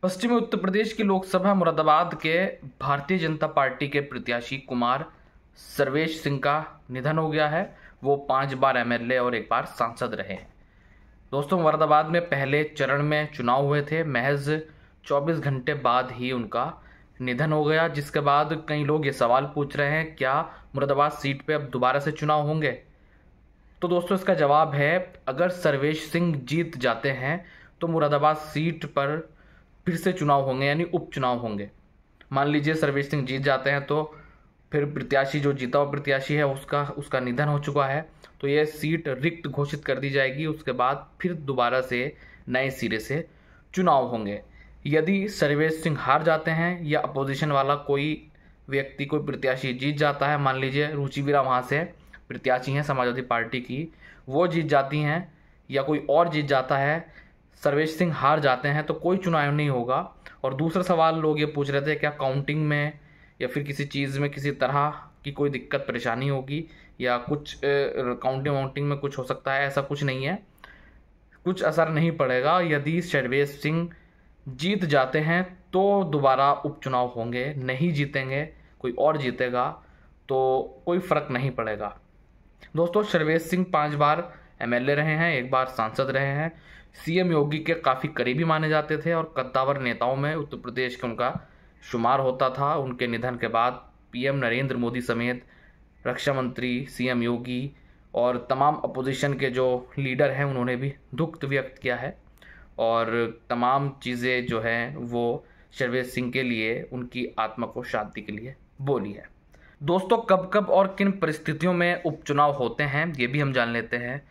पश्चिमी उत्तर प्रदेश की लोकसभा मुरादाबाद के भारतीय जनता पार्टी के प्रत्याशी कुमार सर्वेश सिंह का निधन हो गया है। वो 5 बार एमएलए और 1 बार सांसद रहे हैं। दोस्तों, मुरादाबाद में पहले चरण में चुनाव हुए थे। महज 24 घंटे बाद ही उनका निधन हो गया, जिसके बाद कई लोग ये सवाल पूछ रहे हैं, क्या मुरादाबाद सीट पे अब दोबारा से चुनाव होंगे? तो दोस्तों, इसका जवाब है, अगर सर्वेश सिंह जीत जाते हैं तो मुरादाबाद सीट पर फिर से चुनाव होंगे, यानी उपचुनाव होंगे। मान लीजिए सर्वेश सिंह जीत जाते हैं तो फिर प्रत्याशी जो जीता हुआ प्रत्याशी है उसका निधन हो चुका है, तो यह सीट रिक्त घोषित कर दी जाएगी। उसके बाद फिर दोबारा से नए सिरे से चुनाव होंगे। यदि सर्वेश सिंह हार जाते हैं या अपोजिशन वाला कोई व्यक्ति, कोई प्रत्याशी जीत जाता है, मान लीजिए रुचि वीरा वहाँ से प्रत्याशी हैं समाजवादी पार्टी की, वो जीत जाती हैं या कोई और जीत जाता है, सर्वेश सिंह हार जाते हैं, तो कोई चुनाव नहीं होगा। और दूसरा सवाल लोग ये पूछ रहे थे, क्या काउंटिंग में या फिर किसी चीज़ में किसी तरह की कोई दिक्कत परेशानी होगी या कुछ काउंटिंग वाउंटिंग में कुछ हो सकता है? ऐसा कुछ नहीं है, कुछ असर नहीं पड़ेगा। यदि सर्वेश सिंह जीत जाते हैं तो दोबारा उपचुनाव होंगे, नहीं जीतेंगे कोई और जीतेगा तो कोई फर्क नहीं पड़ेगा। दोस्तों, सर्वेश सिंह 5 बार एमएलए रहे हैं, 1 बार सांसद रहे हैं, सीएम योगी के काफ़ी करीबी माने जाते थे और कद्दावर नेताओं में उत्तर प्रदेश के उनका शुमार होता था। उनके निधन के बाद पीएम नरेंद्र मोदी समेत रक्षा मंत्री, सीएम योगी और तमाम अपोजिशन के जो लीडर हैं उन्होंने भी दुख व्यक्त किया है और तमाम चीज़ें जो हैं वो सर्वेश सिंह के लिए, उनकी आत्मा को शांति के लिए बोली है। दोस्तों, कब कब और किन परिस्थितियों में उपचुनाव होते हैं ये भी हम जान लेते हैं।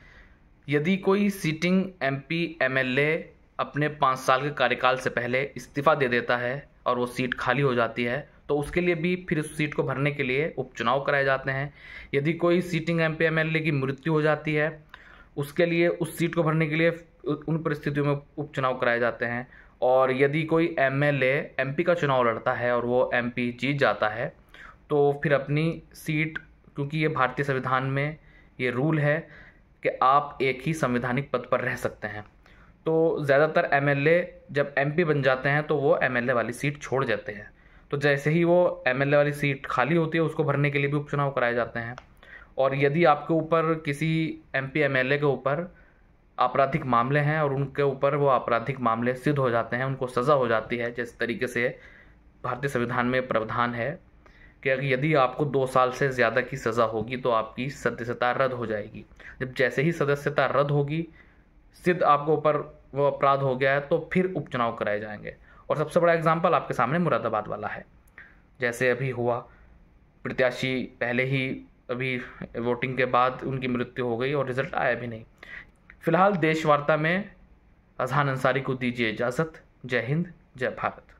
यदि कोई सीटिंग एमपी एमएलए अपने 5 साल के कार्यकाल से पहले इस्तीफा दे देता है और वो सीट खाली हो जाती है, तो उसके लिए भी फिर उस सीट को भरने के लिए उपचुनाव कराए जाते हैं। यदि कोई सीटिंग एमपी एमएलए की मृत्यु हो जाती है, उसके लिए उस सीट को भरने के लिए उन परिस्थितियों में उपचुनाव कराए जाते हैं। और यदि कोई एमएलए एमपी का चुनाव लड़ता है और वो एमपी जीत जाता है, तो फिर अपनी सीट, क्योंकि ये भारतीय संविधान में ये रूल है कि आप एक ही संवैधानिक पद पर रह सकते हैं, तो ज़्यादातर एमएलए जब एमपी बन जाते हैं तो वो एमएलए वाली सीट छोड़ जाते हैं। तो जैसे ही वो एमएलए वाली सीट खाली होती है, उसको भरने के लिए भी उपचुनाव कराए जाते हैं। और यदि आपके ऊपर किसी एमपी एमएलए के ऊपर आपराधिक मामले हैं और उनके ऊपर वो आपराधिक मामले सिद्ध हो जाते हैं, उनको सज़ा हो जाती है, जिस तरीके से भारतीय संविधान में प्रावधान है कि यदि आपको 2 साल से ज़्यादा की सज़ा होगी तो आपकी सदस्यता रद्द हो जाएगी। जब जैसे ही सदस्यता रद्द होगी, सिद्ध आपको ऊपर वो अपराध हो गया है, तो फिर उपचुनाव कराए जाएंगे। और सबसे बड़ा एग्जाम्पल आपके सामने मुरादाबाद वाला है। जैसे अभी हुआ, प्रत्याशी पहले ही अभी वोटिंग के बाद उनकी मृत्यु हो गई और रिजल्ट आया भी नहीं। फिलहाल देश वार्ता में अजहान अंसारी को दीजिए इजाज़त। जय हिंद, जय भारत।